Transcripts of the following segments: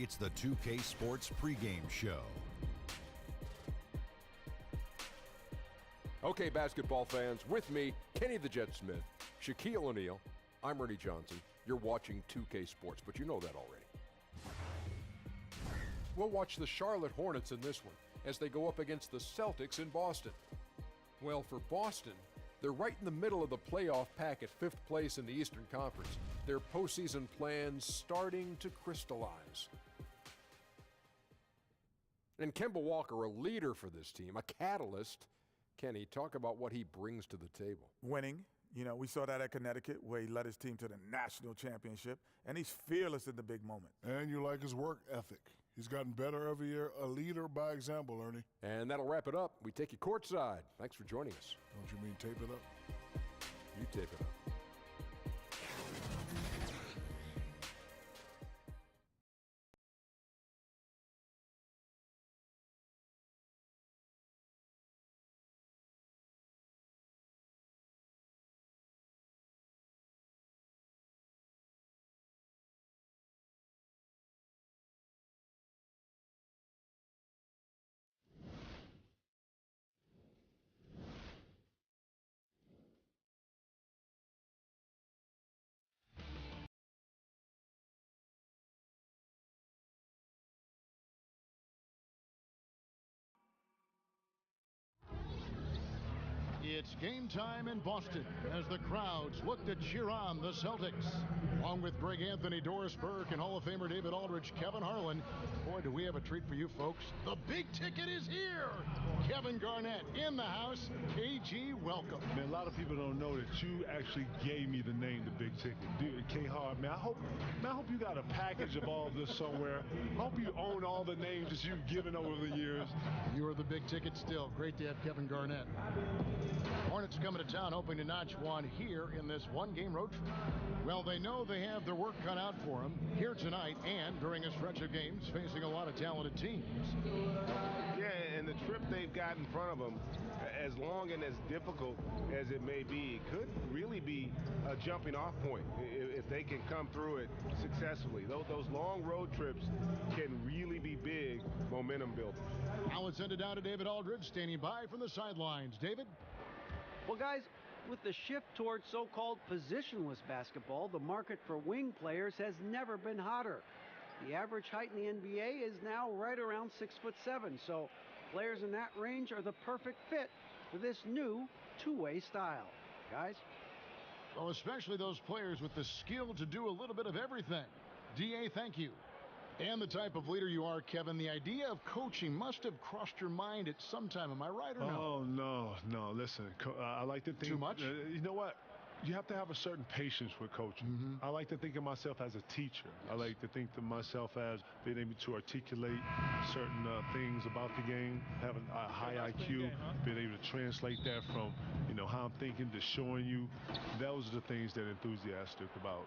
It's the 2K Sports pregame show. Okay, basketball fans, with me, Kenny the Jet Smith, Shaquille O'Neal, I'm Ernie Johnson. You're watching 2K Sports, but you know that already. We'll watch the Charlotte Hornets in this one as they go up against the Celtics in Boston. Well, for Boston, they're right in the middle of the playoff pack at 5th place in the Eastern Conference. Their postseason plans starting to crystallize. And Kemba Walker, a leader for this team, a catalyst. Kenny, talk about what he brings to the table. Winning. You know, we saw that at Connecticut where he led his team to the national championship, and he's fearless in the big moment. And you like his work ethic. He's gotten better every year, a leader by example, Ernie. And that'll wrap it up. We take you courtside. Thanks for joining us. Don't you mean tape it up? You tape it up. It's game time in Boston as the crowds look to cheer on the Celtics. Along with Greg Anthony, Doris Burke, and Hall of Famer David Aldridge, Kevin Harlan. Boy, do we have a treat for you folks. The big ticket is here. Kevin Garnett in the house. KG, welcome. Man, a lot of people don't know that you actually gave me the name, the big ticket. Dude, K-Hard, man, I hope you got a package of all of this somewhere. I hope you own all the names that you've given over the years. You are the big ticket still. Great to have Kevin Garnett. Hornets coming to town hoping to notch one here in this one-game road trip. Well, they know they have their work cut out for them here tonight and during a stretch of games facing a lot of talented teams. Yeah, and the trip they've got in front of them, as long and as difficult as it may be, could really be a jumping-off point if they can come through it successfully. Those long road trips can really be big momentum builders. Now let's send it down to David Aldridge standing by from the sidelines. David? Well, guys, with the shift towards so-called positionless basketball, the market for wing players has never been hotter. The average height in the NBA is now right around 6'7", so players in that range are the perfect fit for this new two-way style. Guys? Well, especially those players with the skill to do a little bit of everything. DA, thank you. And the type of leader you are, Kevin, the idea of coaching must have crossed your mind at some time. Am I right or no? Oh, no. Listen, I like to think. Too much? You know what? You have to have a certain patience with coaching. Mm-hmm. I like to think of myself as a teacher. Yes. I like to think of myself as being able to articulate certain things about the game, having a high IQ, being able to translate that from, how I'm thinking to showing you. Those are the things that enthusiastic about,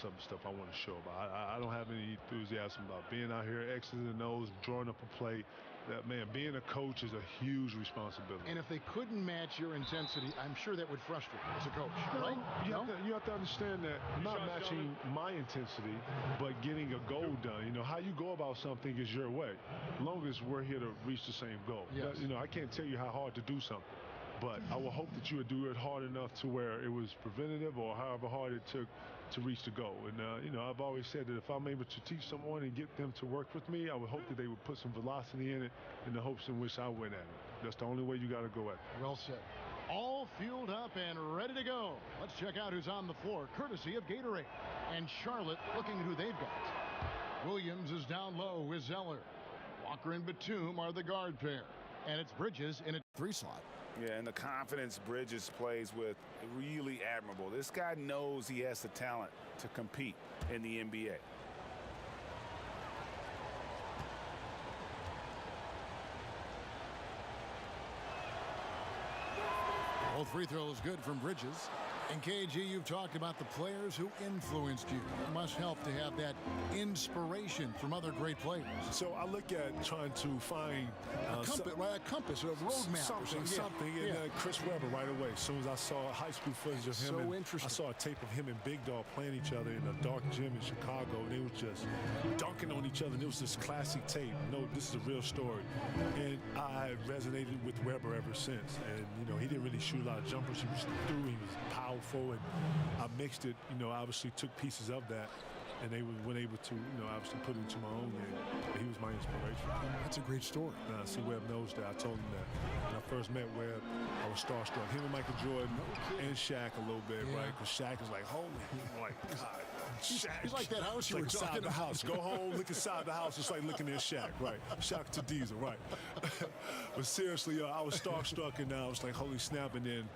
some stuff I want to show about. I don't have any enthusiasm about being out here, X's and O's, drawing up a play. That, man, being a coach is a huge responsibility. And if they couldn't match your intensity, I'm sure that would frustrate you as a coach, right? You have to understand that I'm not matching my intensity, but getting a goal done. How you go about something is your way. As long as we're here to reach the same goal. Yes. I can't tell you how hard to do something, but I will hope that you would do it hard enough to where it was preventative or however hard it took to reach the goal. And, I've always said that if I'm able to teach someone and get them to work with me, I would hope that they would put some velocity in it in the hopes in which I win at it. That's the only way you got to go at it. Well said. All fueled up and ready to go. Let's check out who's on the floor, courtesy of Gatorade. And Charlotte looking at who they've got. Williams is down low with Zeller. Walker and Batum are the guard pair. And it's Bridges in a 3 slot. Yeah, and the confidence Bridges plays with, really admirable. This guy knows he has the talent to compete in the NBA. Both free throws good from Bridges. And KG, you've talked about the players who influenced you. It must help to have that inspiration from other great players. So I look at trying to find a compass, a roadmap, something. And Chris Webber right away. As soon as I saw high school footage of him, I saw a tape of him and Big Dog playing each other in a dark gym in Chicago, and they were just dunking on each other. And it was this classic tape. No, this is a real story. And I resonated with Webber ever since. And he didn't really shoot a lot of jumpers. He was through. He was powerful, and I mixed it. Obviously took pieces of that, and they were able to, obviously put it into my own game. But he was my inspiration. That's a great story. See, Webb knows that. I told him that when I first met Webb, I was starstruck. Him and Michael Jordan and Shaq a little bit, right? Because Shaq is like, holy, like, God. Shaq. He's like that house you were talking about. The house. Go home, look inside the house. It's like looking at Shaq, right? Shaq to Diesel, right? But seriously, I was starstruck, and I was like, holy snap. And then,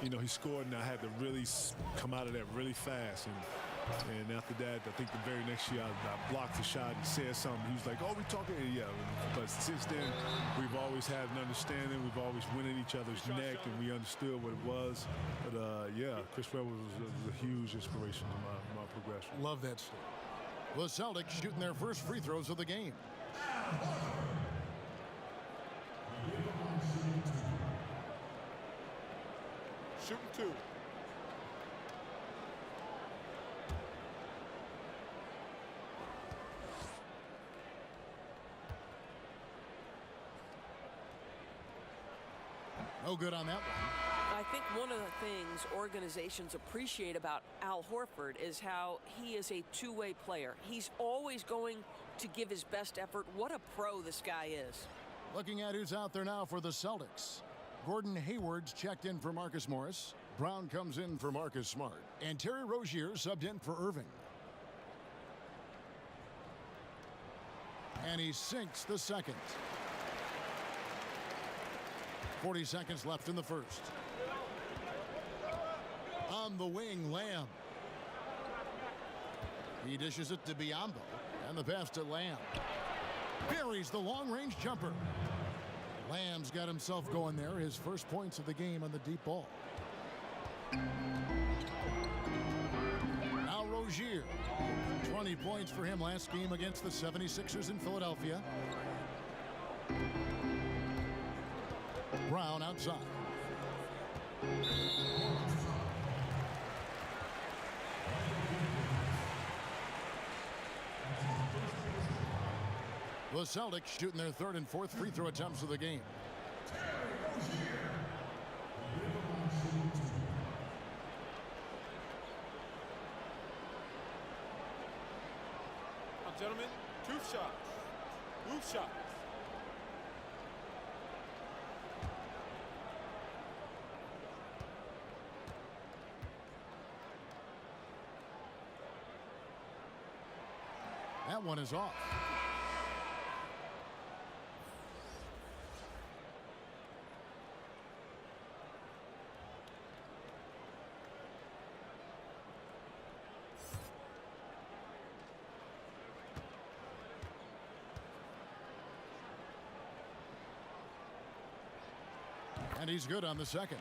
he scored, and I had to really come out of that really fast. And after that, I think the very next year, I blocked the shot and said something. He was like, oh, we talking? Yeah. But since then, we've always had an understanding. We've always went in each other's neck, and we understood what it was. But, Chris Webber was a huge inspiration to my progression. Love that story. The Celtics shooting their first free throws of the game. Shooting two. No good on that one. I think one of the things organizations appreciate about Al Horford is how he is a two-way player. He's always going to give his best effort. What a pro this guy is. Looking at who's out there now for the Celtics. Gordon Hayward's checked in for Marcus Morris. Brown comes in for Marcus Smart. And Terry Rozier subbed in for Irving. And he sinks the second. 40 seconds left in the first. On the wing, Lamb. He dishes it to Biyombo. And the pass to Lamb. Buries the long-range jumper. Lamb's got himself going there. His first points of the game on the deep ball. Now Rozier. 20 points for him last game against the 76ers in Philadelphia. Brown outside. The Celtics shooting their third and fourth free throw attempts of the game. Now, gentlemen, two shots. Two shots. That one is off. And he's good on the second.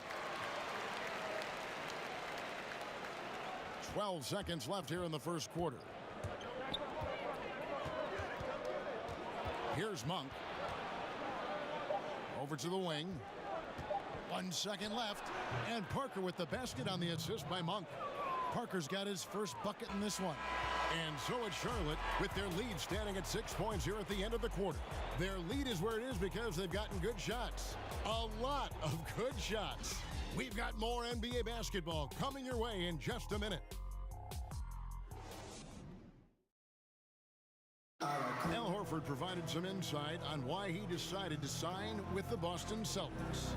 12 seconds left here in the first quarter. Here's Monk. Over to the wing. 1 second left. And Parker with the basket on the assist by Monk. Parker's got his first bucket in this one. And so it's Charlotte with their lead standing at 6 points here at the end of the quarter. Their lead is where it is because they've gotten good shots. A lot of good shots. We've got more NBA basketball coming your way in just a minute. Al Horford provided some insight on why he decided to sign with the Boston Celtics.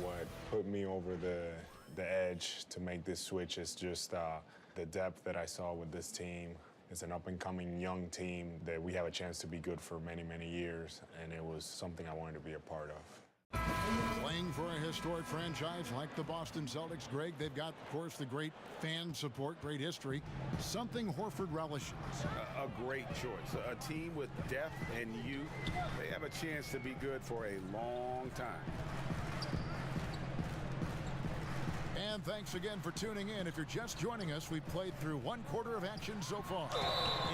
What put me over the edge to make this switch is just the depth that I saw with this team. It's an up-and-coming young team that we have a chance to be good for many, many years, and it was something I wanted to be a part of. Playing for a historic franchise like the Boston Celtics, Greg, they've got, of course, the great fan support, great history, something Horford relishes. A great choice. A team with depth and youth. They have a chance to be good for a long time. And thanks again for tuning in. If you're just joining us, we've played through 1/4 of action so far.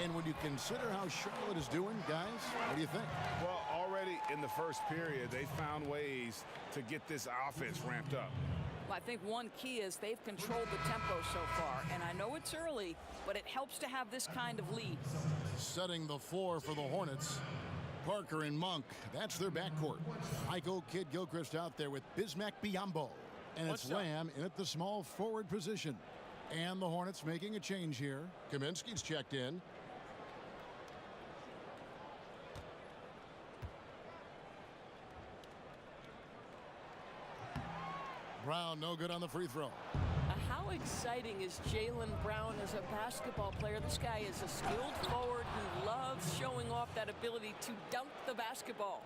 And when you consider how Charlotte is doing, guys, what do you think? Well, already in the first period, they found ways to get this offense ramped up. Well, I think one key is they've controlled the tempo so far. And I know it's early, but it helps to have this kind of lead. Setting the floor for the Hornets, Parker and Monk. That's their backcourt. Michael Kidd-Gilchrist out there with Bismack Biyombo. And it's Lamb in at the small forward position. And the Hornets making a change here. Kaminsky's checked in. Brown, no good on the free throw. How exciting is Jaylen Brown as a basketball player? This guy is a skilled forward who loves showing off that ability to dunk the basketball.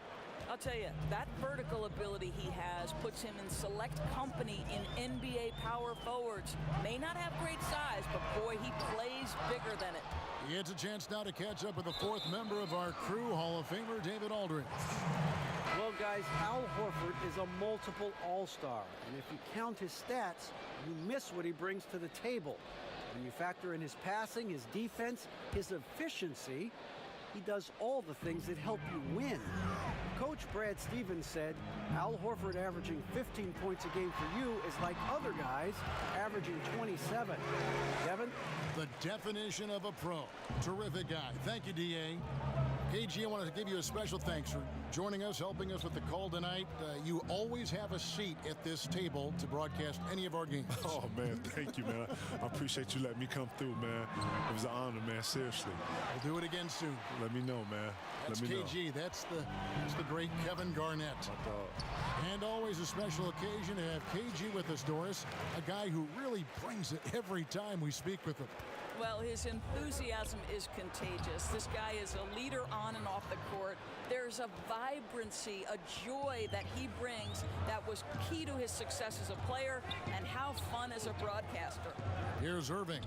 I'll tell you, that vertical ability he has puts him in select company in NBA power forwards. May not have great size, but boy, he plays bigger than it. He gets a chance now to catch up with the fourth member of our crew, Hall of Famer David Aldridge. Well, guys, Al Horford is a multiple all-star. And if you count his stats, you miss what he brings to the table. When you factor in his passing, his defense, his efficiency, he does all the things that help you win. Coach Brad Stevens said, Al Horford averaging 15 points a game for you is like other guys averaging 27. Kevin? The definition of a pro. Terrific guy. Thank you, D.A. KG, I want to give you a special thanks for joining us, helping us with the call tonight. You always have a seat at this table to broadcast any of our games. Oh, man, thank you, man. I appreciate you letting me come through, man. It was an honor, man, seriously. We'll do it again soon. Let me know, man. That's Let me KG. know. That's the great Kevin Garnett. My dog. And always a special occasion to have KG with us, Doris, a guy who really brings it every time we speak with him. Well, his enthusiasm is contagious. This guy is a leader on and off the court. There's a vibrancy, a joy that he brings that was key to his success as a player and how fun as a broadcaster. Here's Irving.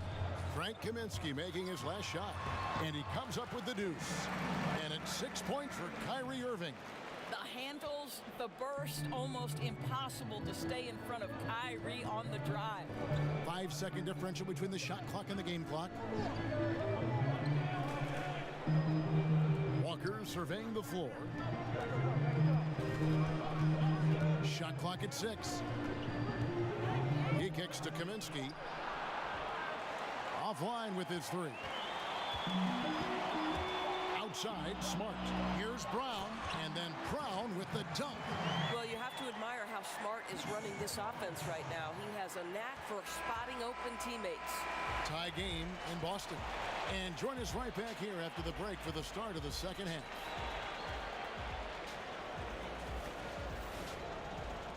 Frank Kaminsky making his last shot. And he comes up with the deuce. And it's 6 points for Kyrie Irving. The handles, the burst, almost impossible to stay in front of Kyrie on the drive. 5-second differential between the shot clock and the game clock. Walker surveying the floor. Shot clock at 6. He kicks to Kaminsky. Offline with his 3. Outside, Smart. Here's Brown, and then Brown with the dunk. Well, you have to admire how Smart is running this offense right now. He has a knack for spotting open teammates. Tie game in Boston. And join us right back here after the break for the start of the second half.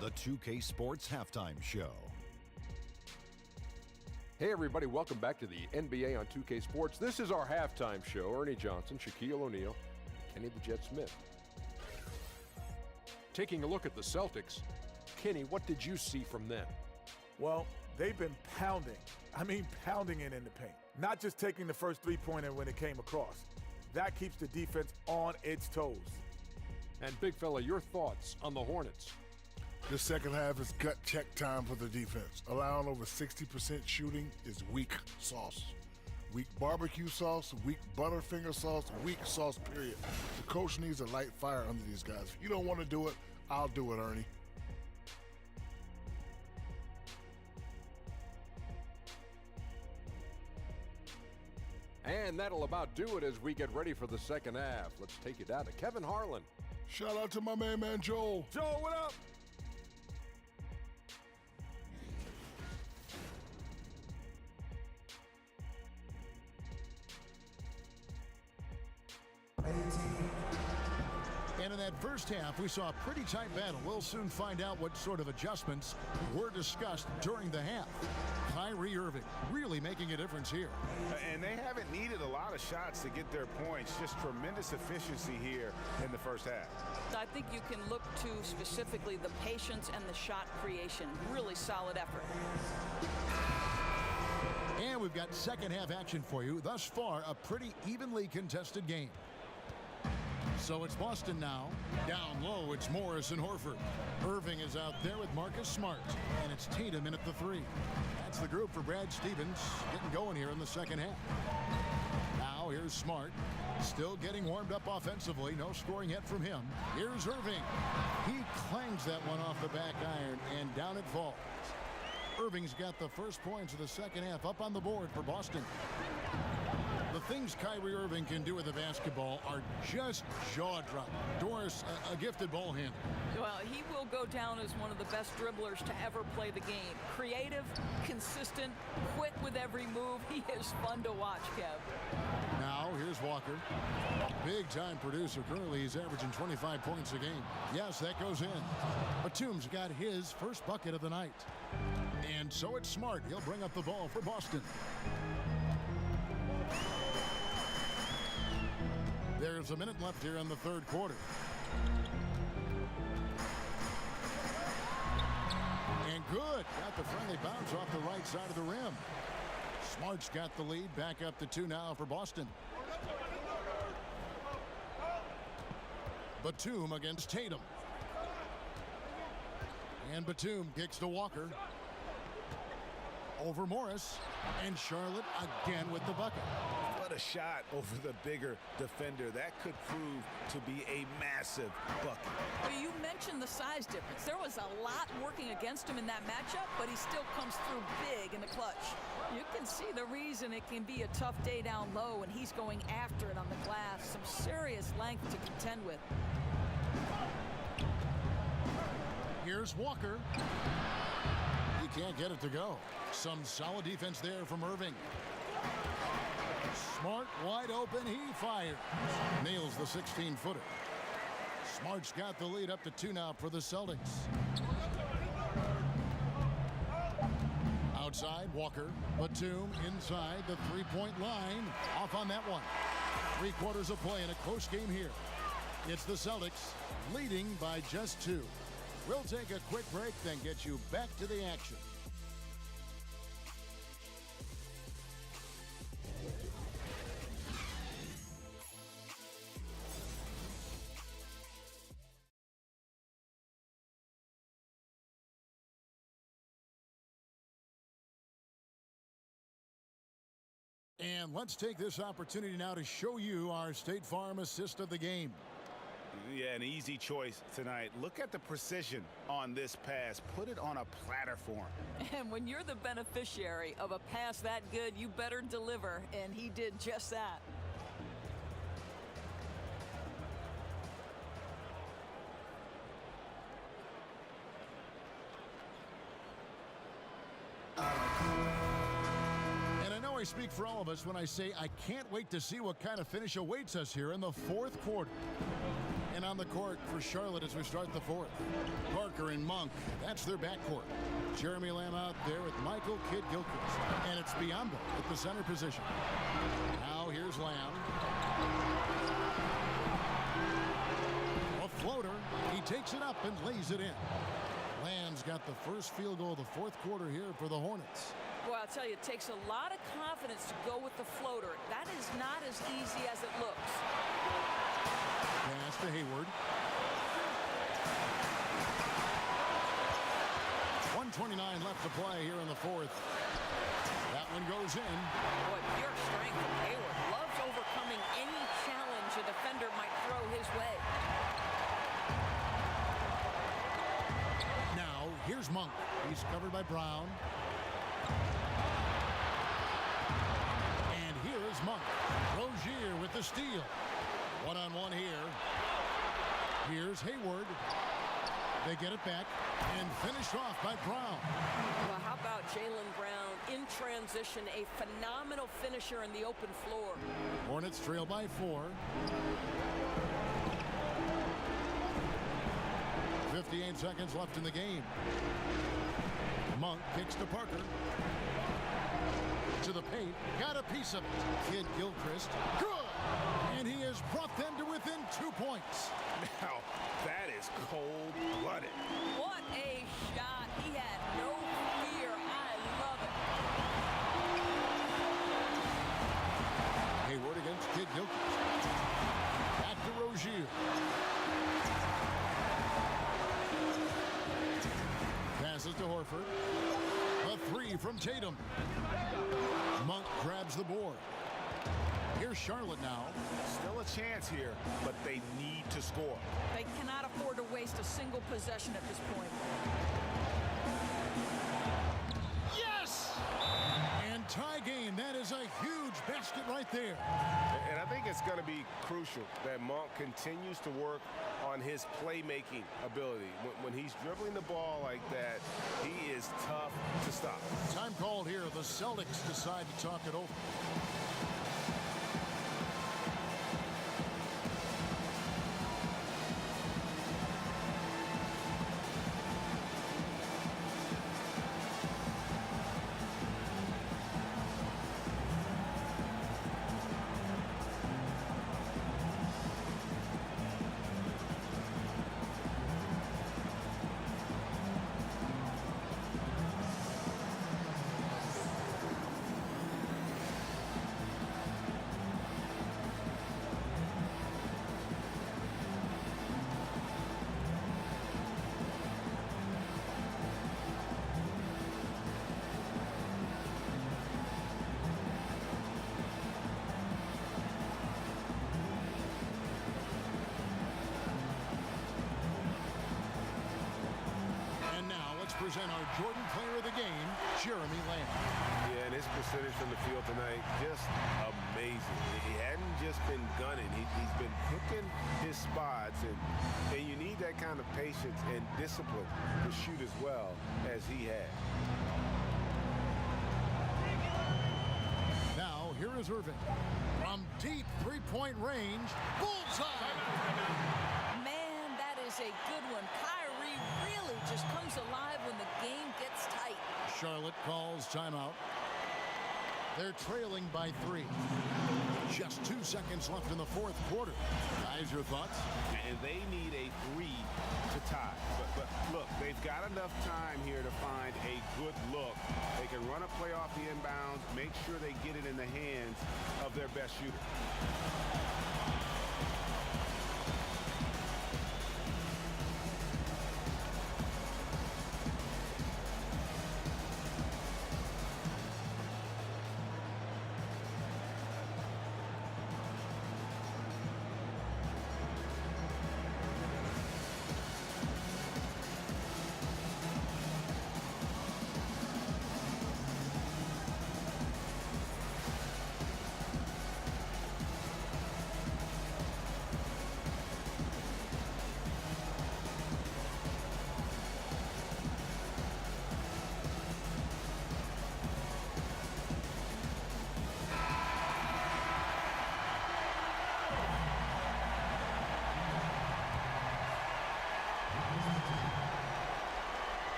The 2K Sports Halftime Show. Hey everybody, welcome back to the NBA on 2K Sports. This is our halftime show. Ernie Johnson, Shaquille O'Neal, Kenny the Jet Smith. Taking a look at the Celtics, Kenny, what did you see from them? Well, they've been pounding it in the paint. Not just taking the first three-pointer when it came across. That keeps the defense on its toes. And big fella, your thoughts on the Hornets? This second half is gut check time for the defense. Allowing over 60% shooting is weak sauce. Weak barbecue sauce, weak Butterfinger sauce, weak sauce, period. The coach needs a light fire under these guys. If you don't want to do it, I'll do it, Ernie. And that'll about do it as we get ready for the second half. Let's take it down to Kevin Harlan. Shout out to my man Joel. Joel, what up? And in that first half, we saw a pretty tight battle. We'll soon find out what sort of adjustments were discussed during the half. Kyrie Irving really making a difference here. And they haven't needed a lot of shots to get their points. Just tremendous efficiency here in the first half. I think you can look to specifically the patience and the shot creation. Really solid effort. And we've got second half action for you. Thus far, a pretty evenly contested game. So it's Boston now. Down low, it's Morris and Horford. Irving is out there with Marcus Smart. And it's Tatum in at the 3. That's the group for Brad Stevens getting going here in the second half. Now here's Smart. Still getting warmed up offensively. No scoring yet from him. Here's Irving. He clangs that one off the back iron, and down it falls. Irving's got the first points of the second half up on the board for Boston. The things Kyrie Irving can do with the basketball are just jaw-dropping. Doris, a gifted ball handler. Well, he will go down as one of the best dribblers to ever play the game. Creative, consistent, quick with every move. He is fun to watch, Kev. Now, here's Walker. Big-time producer. Currently, he's averaging 25 points a game. Yes, that goes in. Batum's got his first bucket of the night. And so it's Smart. He'll bring up the ball for Boston. There's a minute left here in the third quarter. And good. Got the friendly bounce off the right side of the rim. Smart's got the lead. Back up to 2 now for Boston. Batum against Tatum. And Batum kicks to Walker. Over Morris. And Charlotte again with the bucket. What a shot over the bigger defender. That could prove to be a massive bucket. Well, you mentioned the size difference. There was a lot working against him in that matchup, but he still comes through big in the clutch. You can see the reason it can be a tough day down low, and he's going after it on the glass. Some serious length to contend with. Here's Walker. He can't get it to go. Some solid defense there from Irving. Smart wide open. He fires. Nails the 16-footer. Smart's got the lead up to 2 now for the Celtics. Outside, Walker. Batum inside the three-point line. Off on that one. 3 quarters of play in a close game here. It's the Celtics leading by just 2. We'll take a quick break, then get you back to the action. And let's take this opportunity now to show you our State Farm assist of the game. Yeah, an easy choice tonight. Look at the precision on this pass. Put it on a platter for him. And when you're the beneficiary of a pass that good, you better deliver, and he did just that. I speak for all of us when I say I can't wait to see what kind of finish awaits us here in the fourth quarter. And on the court for Charlotte as we start the fourth. Parker and Monk, that's their backcourt. Jeremy Lamb out there with Michael Kidd-Gilchrist. And it's Biyombo at the center position. Now here's Lamb. A floater. He takes it up and lays it in. Lamb's got the first field goal of the fourth quarter here for the Hornets. Well, I'll tell you, it takes a lot of confidence to go with the floater. That is not as easy as it looks. Pass to Hayward. 1:29 left to play here in the fourth. That one goes in. Boy, pure strength from Hayward. Loves overcoming any challenge a defender might throw his way. Now, here's Monk. He's covered by Brown. Monk. Rozier with the steal. One-on-one here. Here's Hayward. They get it back and finished off by Brown. Well, how about Jaylen Brown in transition, a phenomenal finisher in the open floor. Hornets trail by 4. 58 seconds left in the game. Monk kicks to Parker. To the paint, got a piece of it. Kidd-Gilchrist, good! And he has brought them to within 2 points. Now, that is cold-blooded. What a shot. He had no fear. I love it. Hayward against Kidd-Gilchrist. Back to Rozier. three from Tatum. Monk grabs the board. Here's Charlotte now. Still a chance here, but they need to score. They cannot afford to waste a single possession at this point. Yes! And tie game. That is a huge basket right there. And I think it's going to be crucial that Monk continues to work on his playmaking ability. When he's dribbling the ball like that, he is tough to stop. Time called here. The Celtics decide to talk it over. Present our Jordan Player of the Game, Jeremy Lamb. Yeah, and his percentage from the field tonight, just amazing. He hadn't just been gunning. He's been picking his spots, and you need that kind of patience and discipline to shoot as well as he had. Now, here is Irving. From deep three-point range, bullseye! Man, that is a good one. Kyrie really just comes alive when the game gets tight. Charlotte calls timeout. They're trailing by 3. Just 2 seconds left in the fourth quarter. Guys, your thoughts? And they need a 3 to tie. But look, they've got enough time here to find a good look. They can run a play off the inbounds, make sure they get it in the hands of their best shooter.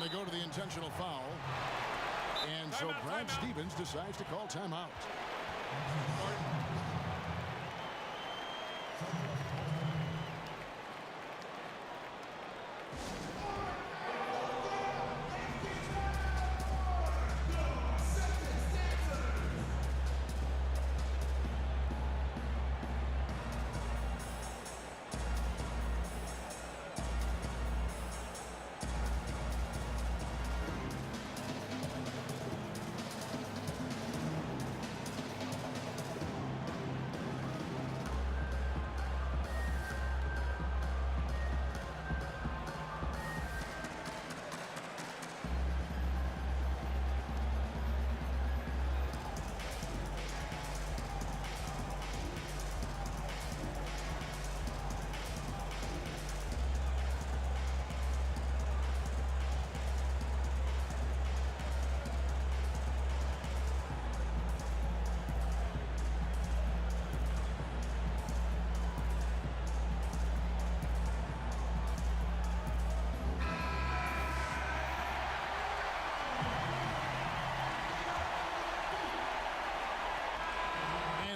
They go to the intentional foul. And so Brad Stevens decides to call timeout.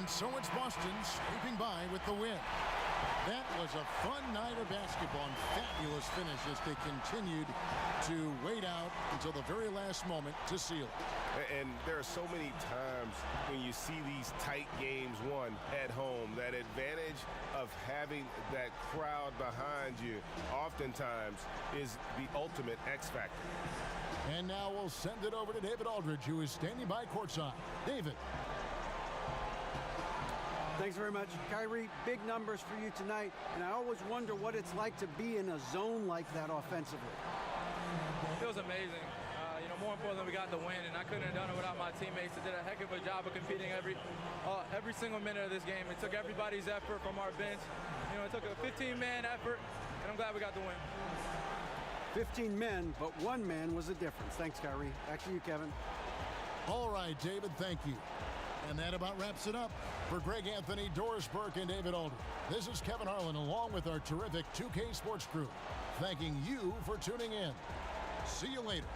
So it's Boston scraping by with the win. That was a fun night of basketball and fabulous finish as they continued to wait out until the very last moment to seal it. And there are so many times when you see these tight games won at home, that advantage of having that crowd behind you oftentimes is the ultimate X factor. And now we'll send it over to David Aldridge, who is standing by courtside. David. Thanks very much. Kyrie, big numbers for you tonight, and I always wonder what it's like to be in a zone like that offensively. It was amazing. More importantly, we got the win, and I couldn't have done it without my teammates. They did a heck of a job of competing every single minute of this game. It took everybody's effort from our bench. It took a 15-man effort, and I'm glad we got the win. 15 men, but one man was the difference. Thanks, Kyrie. Back to you, Kevin. All right, David, thank you. And that about wraps it up. For Greg Anthony, Doris Burke, and David Aldridge, this is Kevin Harlan along with our terrific 2K Sports crew, thanking you for tuning in. See you later.